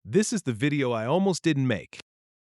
This is the video I almost didn't make.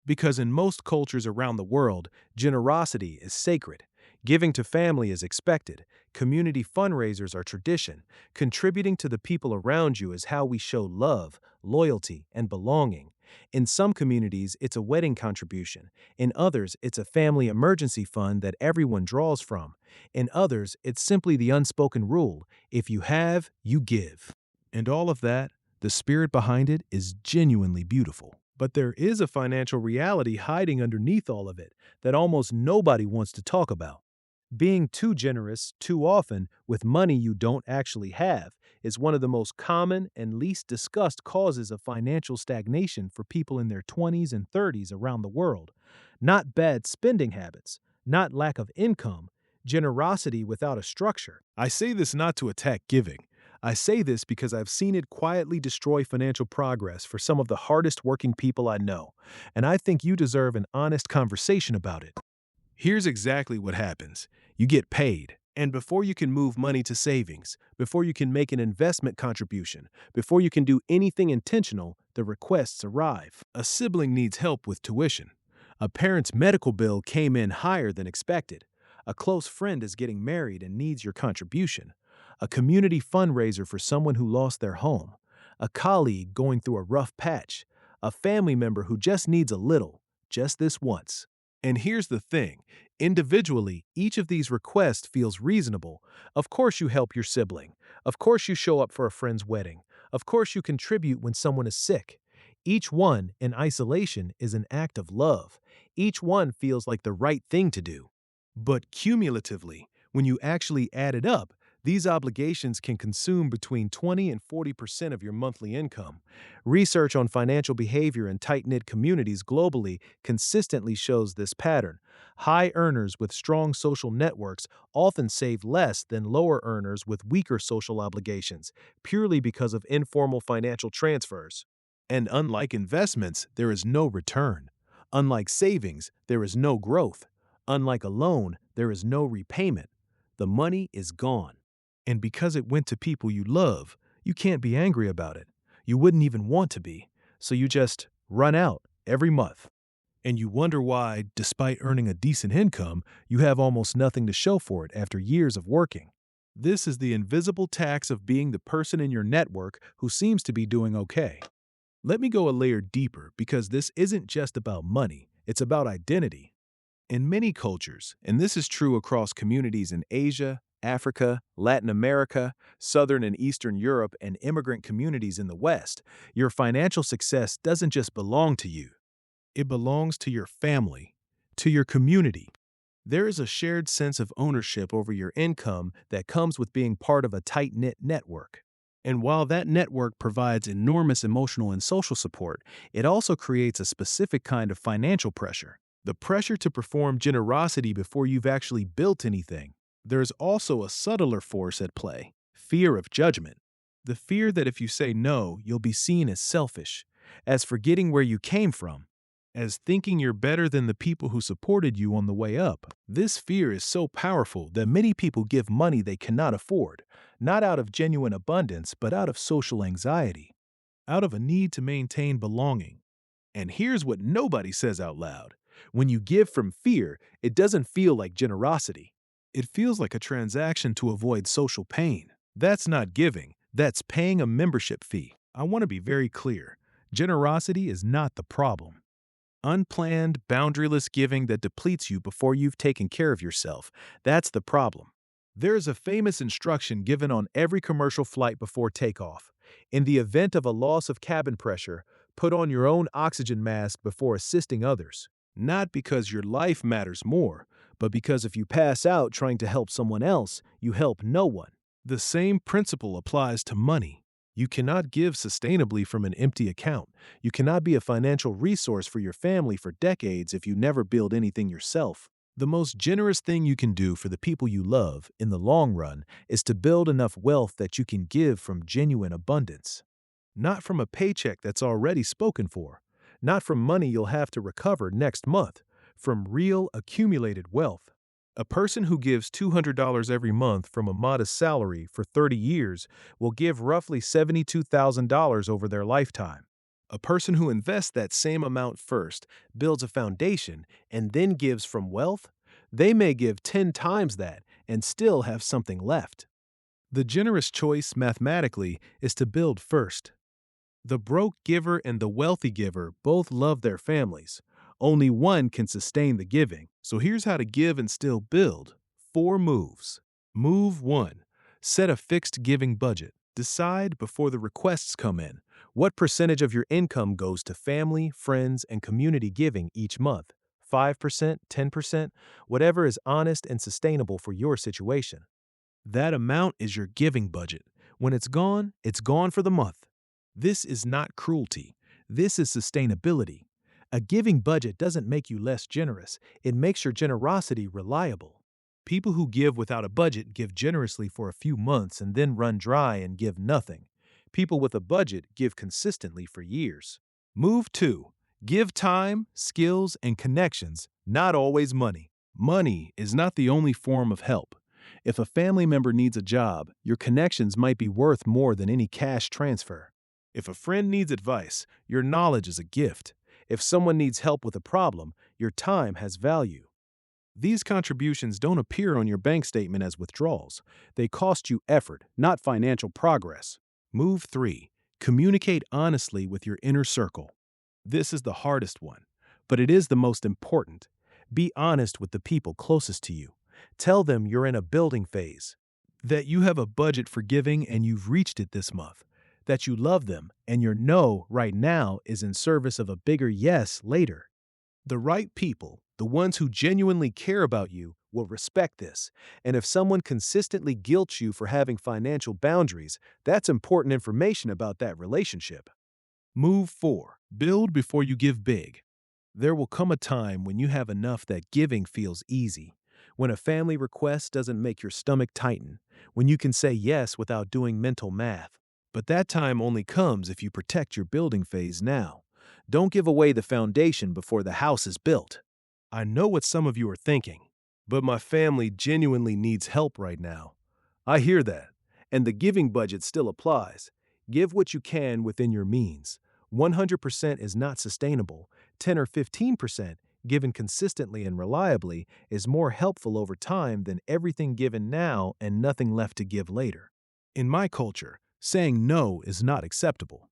Because in most cultures around the world, generosity is sacred. Giving to family is expected. Community fundraisers are tradition. Contributing to the people around you is how we show love, loyalty, and belonging. In some communities, it's a wedding contribution. In others, it's a family emergency fund that everyone draws from. In others, it's simply the unspoken rule: if you have, you give. And all of that, the spirit behind it, is genuinely beautiful. But there is a financial reality hiding underneath all of it that almost nobody wants to talk about. Being too generous, too often, with money you don't actually have, is one of the most common and least discussed causes of financial stagnation for people in their 20s and 30s around the world. Not bad spending habits, not lack of income, generosity without a structure. I say this not to attack giving. I say this because I've seen it quietly destroy financial progress for some of the hardest working people I know, and I think you deserve an honest conversation about it. Here's exactly what happens. You get paid, and before you can move money to savings, before you can make an investment contribution, before you can do anything intentional, the requests arrive. A sibling needs help with tuition. A parent's medical bill came in higher than expected. A close friend is getting married and needs your contribution. A community fundraiser for someone who lost their home. A colleague going through a rough patch. A family member who just needs a little, just this once. And here's the thing, individually, each of these requests feels reasonable. Of course you help your sibling. Of course you show up for a friend's wedding. Of course you contribute when someone is sick. Each one, in isolation, is an act of love. Each one feels like the right thing to do. But cumulatively, when you actually add it up, these obligations can consume between 20 and 40% of your monthly income. Research on financial behavior in tight-knit communities globally consistently shows this pattern. High earners with strong social networks often save less than lower earners with weaker social obligations, purely because of informal financial transfers. And unlike investments, there is no return. Unlike savings, there is no growth. Unlike a loan, there is no repayment. The money is gone. And because it went to people you love, you can't be angry about it. You wouldn't even want to be. So you just run out every month. And you wonder why, despite earning a decent income, you have almost nothing to show for it after years of working. This is the invisible tax of being the person in your network who seems to be doing okay. Let me go a layer deeper, because this isn't just about money, it's about identity. In many cultures, and this is true across communities in Asia, Africa, Latin America, Southern and Eastern Europe, and immigrant communities in the West, your financial success doesn't just belong to you. It belongs to your family, to your community. There is a shared sense of ownership over your income that comes with being part of a tight-knit network. And while that network provides enormous emotional and social support, it also creates a specific kind of financial pressure. The pressure to perform generosity before you've actually built anything. There's also a subtler force at play: fear of judgment. The fear that if you say no, you'll be seen as selfish, as forgetting where you came from, as thinking you're better than the people who supported you on the way up. This fear is so powerful that many people give money they cannot afford, not out of genuine abundance, but out of social anxiety, out of a need to maintain belonging. And here's what nobody says out loud. When you give from fear, it doesn't feel like generosity. It feels like a transaction to avoid social pain. That's not giving, that's paying a membership fee. I want to be very clear. Generosity is not the problem. Unplanned, boundaryless giving that depletes you before you've taken care of yourself, that's the problem. There is a famous instruction given on every commercial flight before takeoff. In the event of a loss of cabin pressure, put on your own oxygen mask before assisting others. Not because your life matters more, but because if you pass out trying to help someone else, you help no one. The same principle applies to money. You cannot give sustainably from an empty account. You cannot be a financial resource for your family for decades if you never build anything yourself. The most generous thing you can do for the people you love, in the long run, is to build enough wealth that you can give from genuine abundance. Not from a paycheck that's already spoken for. Not from money you'll have to recover next month. From real, accumulated wealth. A person who gives $200 every month from a modest salary for 30 years will give roughly $72,000 over their lifetime. A person who invests that same amount first, builds a foundation, and then gives from wealth, they may give 10 times that and still have something left. The generous choice mathematically is to build first. The broke giver and the wealthy giver both love their families. Only one can sustain the giving. So here's how to give and still build. 4 moves. Move 1. Set a fixed giving budget. Decide before the requests come in what percentage of your income goes to family, friends, and community giving each month. 5%, 10%, whatever is honest and sustainable for your situation. That amount is your giving budget. When it's gone for the month. This is not cruelty. This is sustainability. A giving budget doesn't make you less generous. It makes your generosity reliable. People who give without a budget give generously for a few months and then run dry and give nothing. People with a budget give consistently for years. Move 2. Give time, skills, and connections, not always money. Money is not the only form of help. If a family member needs a job, your connections might be worth more than any cash transfer. If a friend needs advice, your knowledge is a gift. If someone needs help with a problem, your time has value. These contributions don't appear on your bank statement as withdrawals. They cost you effort, not financial progress. Move 3. Communicate honestly with your inner circle. This is the hardest one, but it is the most important. Be honest with the people closest to you. Tell them you're in a building phase, that you have a budget for giving and you've reached it this month, that you love them and your no right now is in service of a bigger yes later. The right people, the ones who genuinely care about you, will respect this. And if someone consistently guilts you for having financial boundaries, that's important information about that relationship. Move 4. Build before you give big. There will come a time when you have enough that giving feels easy. When a family request doesn't make your stomach tighten. When you can say yes without doing mental math. But that time only comes if you protect your building phase now. Don't give away the foundation before the house is built. I know what some of you are thinking, but my family genuinely needs help right now. I hear that, and the giving budget still applies. Give what you can within your means. 100% is not sustainable. 10 or 15%, given consistently and reliably, is more helpful over time than everything given now and nothing left to give later. In my culture, saying no is not acceptable.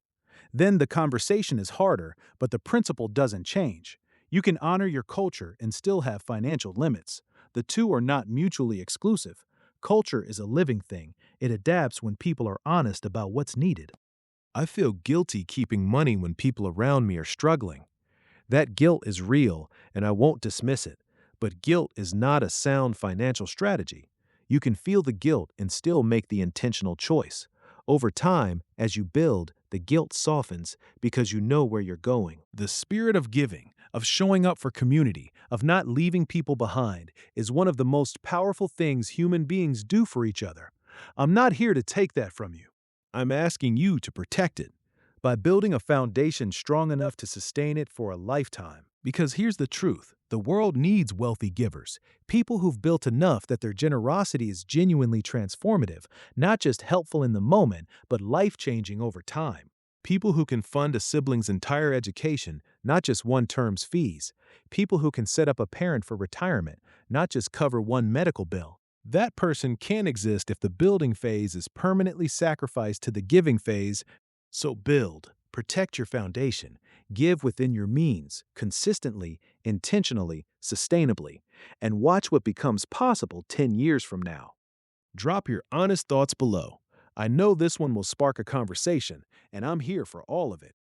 Then the conversation is harder, but the principle doesn't change. You can honor your culture and still have financial limits. The two are not mutually exclusive. Culture is a living thing. It adapts when people are honest about what's needed. I feel guilty keeping money when people around me are struggling. That guilt is real, and I won't dismiss it. But guilt is not a sound financial strategy. You can feel the guilt and still make the intentional choice. Over time, as you build, the guilt softens because you know where you're going. The spirit of giving, of showing up for community, of not leaving people behind, is one of the most powerful things human beings do for each other. I'm not here to take that from you. I'm asking you to protect it by building a foundation strong enough to sustain it for a lifetime. Because here's the truth, the world needs wealthy givers, people who've built enough that their generosity is genuinely transformative, not just helpful in the moment, but life-changing over time. People who can fund a sibling's entire education, not just one term's fees. People who can set up a parent for retirement, not just cover one medical bill. That person can exist if the building phase is permanently sacrificed to the giving phase. So build, protect your foundation, give within your means, consistently, intentionally, sustainably, and watch what becomes possible 10 years from now. Drop your honest thoughts below. I know this one will spark a conversation, and I'm here for all of it.